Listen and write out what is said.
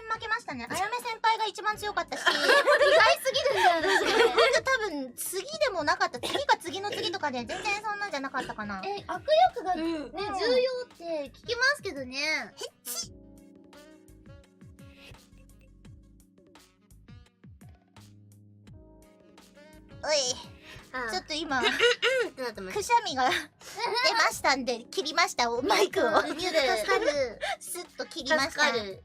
負けましたね。あやめ先輩が一番強かったし。意外すぎるんだよな、それ。多分、次でもなかった。次か次の次とかで全然そんなんじゃなかったかな。握力がね、重要って聞きますけどね。おい。ちょっと今、くくしゃみが出ましたんで、切りました、マイクを。助かる。スッと切りました。助かる。